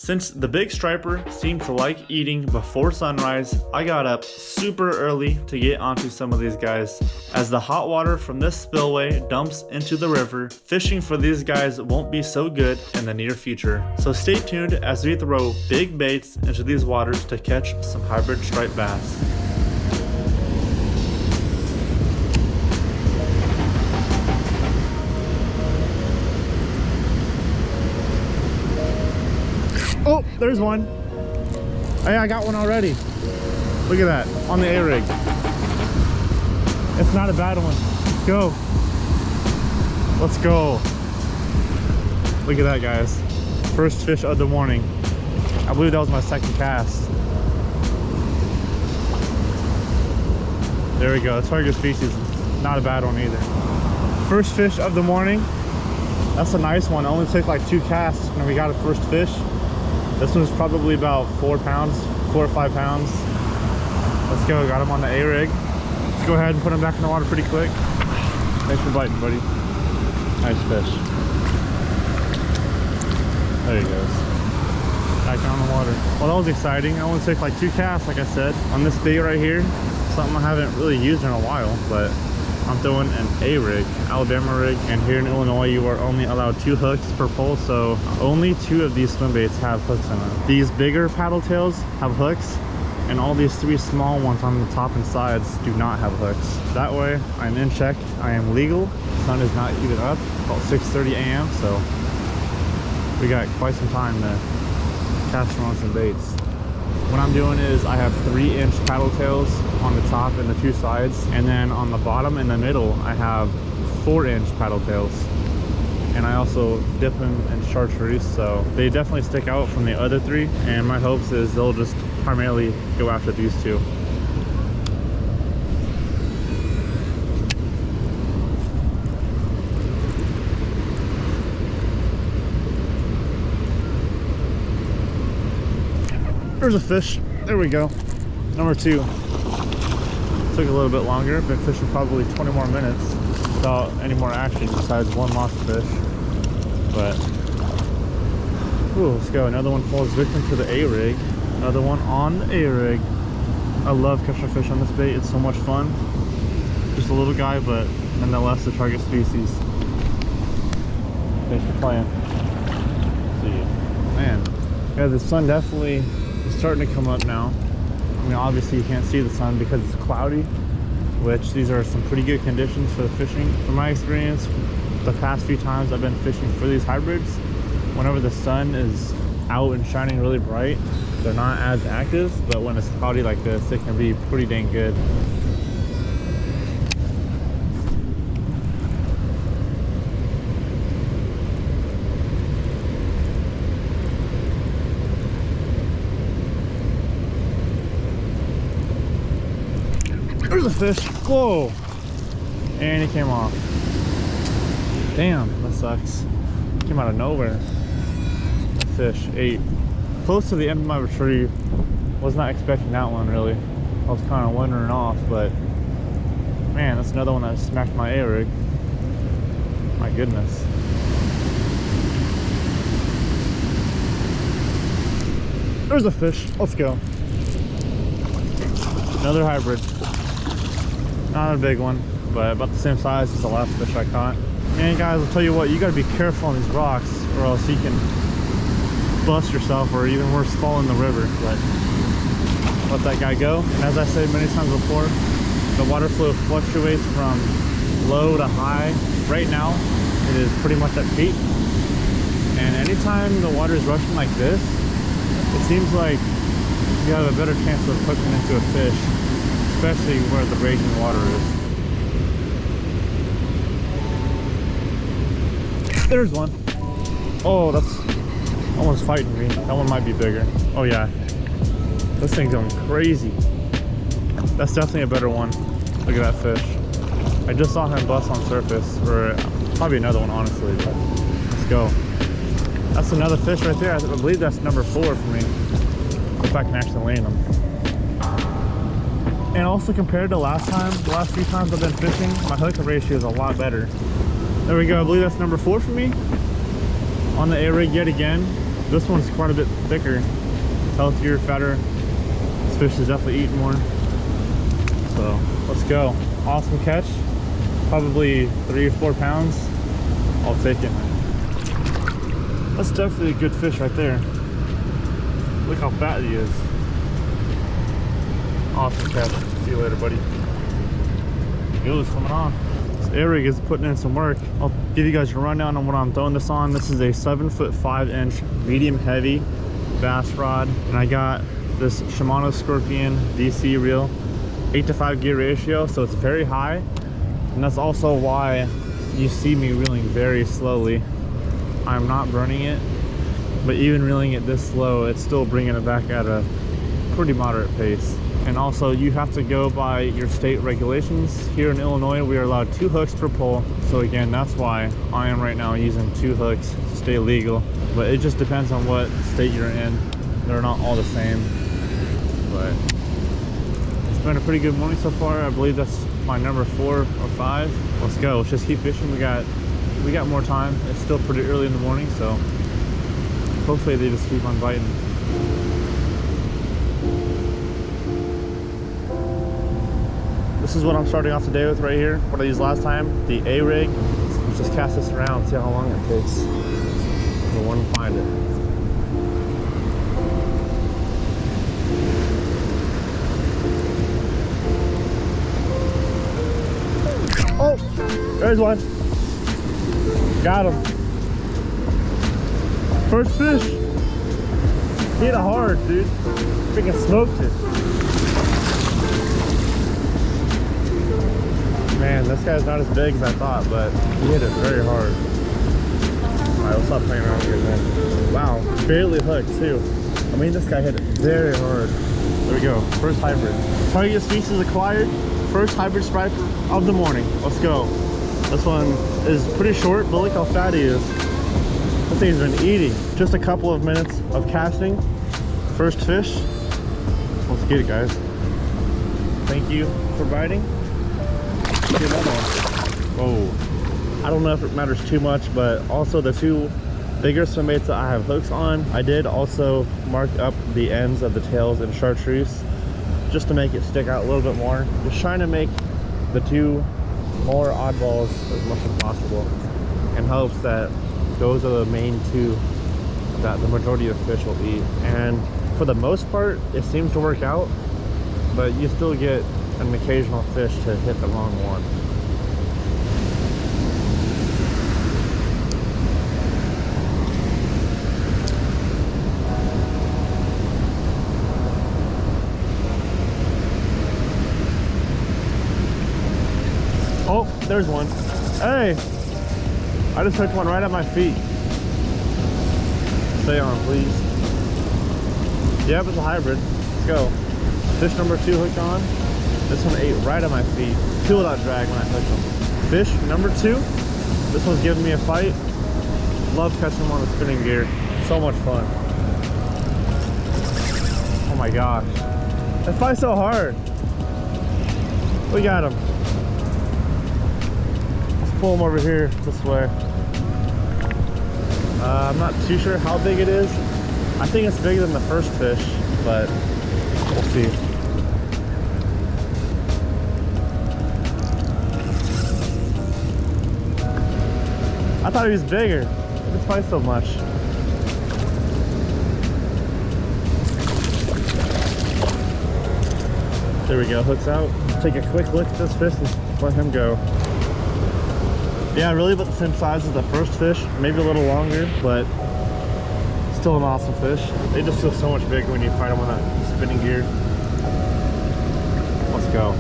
Since the big striper seemed to like eating before sunrise, I got up super early to get onto some of these guys. As the hot water from this spillway dumps into the river, fishing for these guys won't be so good in the near future. So stay tuned as we throw big baits into these waters to catch some hybrid striped bass. Oh, there's one. Hey, I got one already. Look at that, on the A-rig. It's not a bad one. Let's go. Let's go. Look at that, guys. First fish of the morning. I believe that was my second cast. There we go, target species. Not a bad one either. First fish of the morning. That's a nice one. It only took like 2 casts and we got a first fish. This one's probably about 4 pounds, 4 or 5 pounds. Let's go, got him on the A-rig. Let's go ahead and put him back in the water pretty quick. Thanks for biting, buddy. Nice fish. There he goes. Back on the water. Well, that was exciting. I only took like 2 casts, like I said, on this bait right here. Something I haven't really used in a while, but I'm throwing an A-rig, Alabama rig, and here in Illinois you are only allowed 2 hooks per pole, so only 2 of these swim baits have hooks in them. These bigger paddle tails have hooks, and all these 3 small ones on the top and sides do not have hooks. That way, I'm in check, I am legal, the sun is not even up, about 6:30 a.m., so we got quite some time to cast around some baits. What I'm doing is I have 3-inch paddle tails on the top and the 2 sides, and then on the bottom and the middle I have 4-inch paddle tails, and I also dip them in chartreuse, so they definitely stick out from the other 3, and my hopes is they'll just primarily go after these 2. There's a fish. There we go. Number 2. Took a little bit longer. Been fishing probably 20 more minutes without any more action besides 1 lost fish. But ooh, let's go. Another one falls victim to the A-rig. Another one on the A-rig. I love catching fish on this bait. It's so much fun. Just a little guy, but nonetheless the target species. Thanks for playing. See ya. Man, yeah, the sun definitely is starting to come up now. I mean, obviously you can't see the sun because it's cloudy, which these are some pretty good conditions for the fishing. From my experience, the past few times I've been fishing for these hybrids, whenever the sun is out and shining really bright, they're not as active, but when it's cloudy like this, it can be pretty dang good. There's a fish. Whoa. And he came off. Damn, that sucks. Came out of nowhere. That fish ate close to the end of my retrieve. Was not expecting that one, really. I was kind of wandering off, but man, that's another one that smacked my A-rig. My goodness. There's a fish. Let's go. Another hybrid. Not a big one, but about the same size as the last fish I caught. And guys, I'll tell you what, you gotta be careful on these rocks or else you can bust yourself, or even worse, fall in the river. But let that guy go. And as I said many times before, the water flow fluctuates from low to high. Right now, it is pretty much at peak. And anytime the water is rushing like this, it seems like you have a better chance of hooking into a fish, especially where the raging water is. There's one. Oh, that one's fighting me. That one might be bigger. Oh yeah, this thing's going crazy. That's definitely a better one. Look at that fish. I just saw him bust on surface, or probably another one, honestly, but let's go. That's another fish right there. I believe that's number 4 for me, if I can actually land them. And also compared to last time, the last few times I've been fishing, my hook ratio is a lot better. There we go. I believe that's number 4 for me on the A-rig yet again. This one's quite a bit thicker, healthier, fatter. This fish is definitely eating more. So let's go. Awesome catch. Probably 3 or 4 pounds. I'll take it. That's definitely a good fish right there. Look how fat he is. Awesome catch. See you later, buddy. Gills coming on. This A-rig is putting in some work. I'll give you guys a rundown on what I'm throwing this on. This is a 7'5" medium heavy bass rod, and I got this Shimano Scorpion DC reel, 8-to-5 gear ratio, so it's very high, and that's also why you see me reeling very slowly. I'm not burning it, but even reeling it this slow, it's still bringing it back at a pretty moderate pace. And also, you have to go by your state regulations. Here in Illinois, we are allowed 2 hooks per pole. So again, that's why I am right now using 2 hooks to stay legal. But it just depends on what state you're in. They're not all the same. But it's been a pretty good morning so far. I believe that's my number 4 or 5. Let's go. Let's just keep fishing. We got more time. It's still pretty early in the morning, so hopefully they just keep on biting. This is what I'm starting off the day with right here. What I used last time, the A-rig. Let's just cast this around, see how long it takes. The one to find it. Oh, there's one. Got him. First fish. Hit it hard, dude. Freaking smoked it. Man, this guy's not as big as I thought, but he hit it very hard. Alright, we'll stop playing around here, man. Wow, barely hooked too. I mean, this guy hit it very hard. There we go, first hybrid. Target species acquired, first hybrid striper of the morning. Let's go. This one is pretty short, but look how fat he is. This thing's been eating. Just a couple of minutes of casting. First fish. Let's get it, guys. Thank you for biting. Oh, I don't know if it matters too much, but also the 2 bigger swimbaits that I have hooks on, I did also mark up the ends of the tails in chartreuse just to make it stick out a little bit more. Just trying to make the 2 more oddballs as much as possible, in hopes that those are the main 2 that the majority of fish will eat. And for the most part, it seems to work out, but you still get an occasional fish to hit the wrong one. Oh, there's one. Hey, I just hooked one right at my feet. Stay on, please. Yep, it's a hybrid. Let's go. Fish number 2 hooked on. This one ate right at my feet. 2 without drag when I hooked them. Fish number 2. This one's giving me a fight. Love catching them on the spinning gear. So much fun. Oh my gosh. That fight's so hard. We got him. Let's pull him over here this way. I'm not too sure how big it is. I think it's bigger than the first fish, but we'll see. I thought he was bigger. It's probably so much. There we go, hooks out. Take a quick look at this fish and let him go. Yeah, really about the same size as the first fish, maybe a little longer, but still an awesome fish. They just feel so much bigger when you fight them on that spinning gear. Let's go.